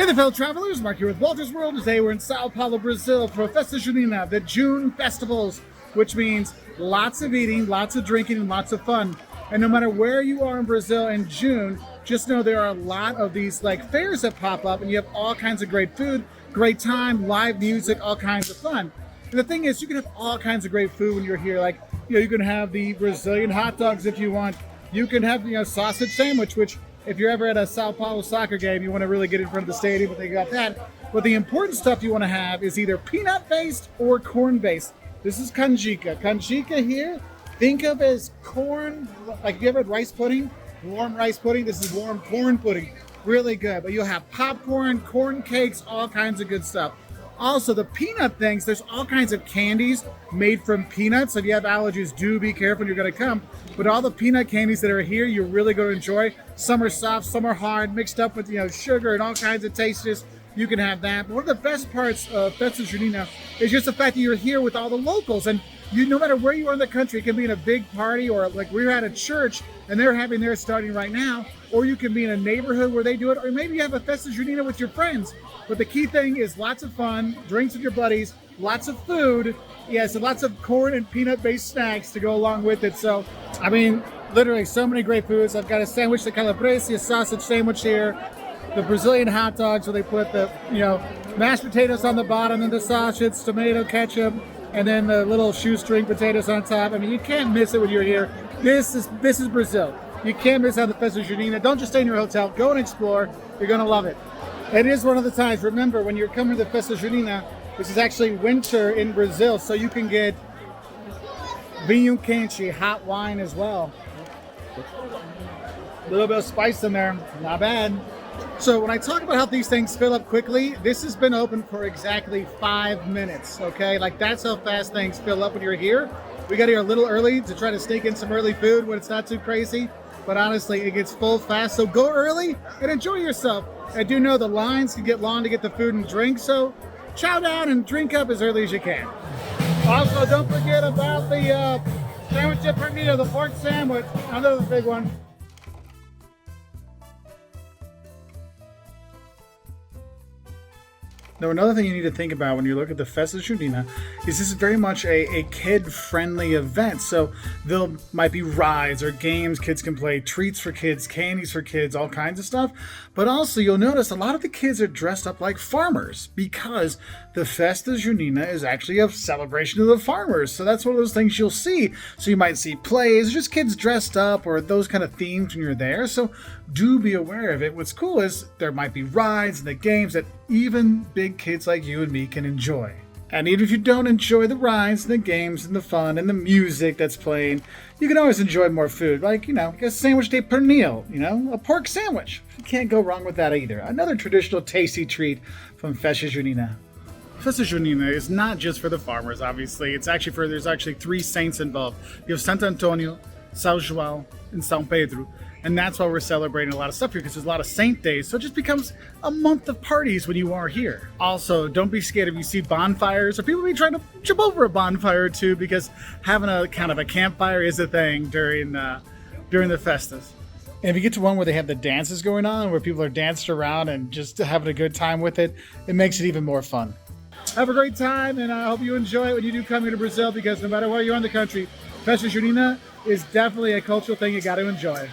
Hey there, fellow travelers. Mark here with Wolters World. Today we're in Sao Paulo, Brazil for Festas Juninas, the June festivals, which means lots of eating, lots of drinking, and lots of fun. And no matter where you are in Brazil in June, just know there are a lot of these like fairs that pop up, and you have all kinds of great food, great time, live music, all kinds of fun. And the thing is, you can have all kinds of great food when you're here. Like, you can have the Brazilian hot dogs if you want. You can have, sausage sandwich, which if you're ever at a Sao Paulo soccer game, you want to really get in front of the stadium, but they got that. But the important stuff you want to have is either peanut-based or corn-based. This is canjica. Canjica here, think of as corn, like if you ever had rice pudding, warm rice pudding, this is warm corn pudding. Really good. But you'll have popcorn, corn cakes, all kinds of good stuff. Also, the peanut things, there's all kinds of candies made from peanuts. If you have allergies, do be careful, you're going to come. But all the peanut candies that are here, you're really going to enjoy. Some are soft, some are hard, mixed up with sugar and all kinds of tastes. You can have that. But one of the best parts of Festas Juninas is just the fact that you're here with all the locals. And no matter where you are in the country, it can be in a big party, or like we're at a church and they're having theirs starting right now. Or you can be in a neighborhood where they do it. Or maybe you have a Festas Juninas with your friends. But the key thing is lots of fun, drinks with your buddies, lots of food. Yes, and lots of corn and peanut-based snacks to go along with it. So, I mean, literally so many great foods. I've got a sandwich, the calabrese, a sausage sandwich here. The Brazilian hot dogs where they put the, mashed potatoes on the bottom and the sausage, tomato, ketchup, and then the little shoestring potatoes on top. I mean, you can't miss it when you're here. This is Brazil. You can't miss out the Festas Juninas. Don't just stay in your hotel. Go and explore. You're going to love it. It is one of the times. Remember, when you're coming to the Festas Juninas, this is actually winter in Brazil, so you can get vinho quente, hot wine as well. A little bit of spice in there, not bad. So when I talk about how these things fill up quickly, this has been open for exactly 5 minutes, okay? Like, that's how fast things fill up when you're here. We got here a little early to try to sneak in some early food when it's not too crazy, but honestly, it gets full fast, so go early and enjoy yourself. I do know the lines can get long to get the food and drink, so chow down and drink up as early as you can. Also, don't forget about the sandwich de pernil, the pork sandwich, another big one. Now, another thing you need to think about when you look at the Festas Juninas is this is very much a kid-friendly event. So there might be rides or games kids can play, treats for kids, candies for kids, all kinds of stuff. But also, you'll notice a lot of the kids are dressed up like farmers because the Festas Juninas is actually a celebration of the farmers. So that's one of those things you'll see. So you might see plays, just kids dressed up or those kind of themes when you're there. So do be aware of it. What's cool is there might be rides and the games that even big kids like you and me can enjoy. And even if you don't enjoy the rides and the games and the fun and the music that's playing, you can always enjoy more food, like, a sandwich de pernil, a pork sandwich. You can't go wrong with that either. Another traditional tasty treat from Festas Juninas. Festas Juninas is not just for the farmers, obviously. There's actually 3 saints involved. You have Santo Antonio, São João, and São Pedro. And that's why we're celebrating a lot of stuff here, because there's a lot of saint days. So it just becomes a month of parties when you are here. Also, don't be scared if you see bonfires or people be trying to jump over a bonfire or two, because having a kind of a campfire is a thing during the festas. And if you get to one where they have the dances going on, where people are dancing around and just having a good time with it, it makes it even more fun. Have a great time, and I hope you enjoy it when you do come here to Brazil, because no matter where you are in the country, Festas Juninas is definitely a cultural thing you got to enjoy.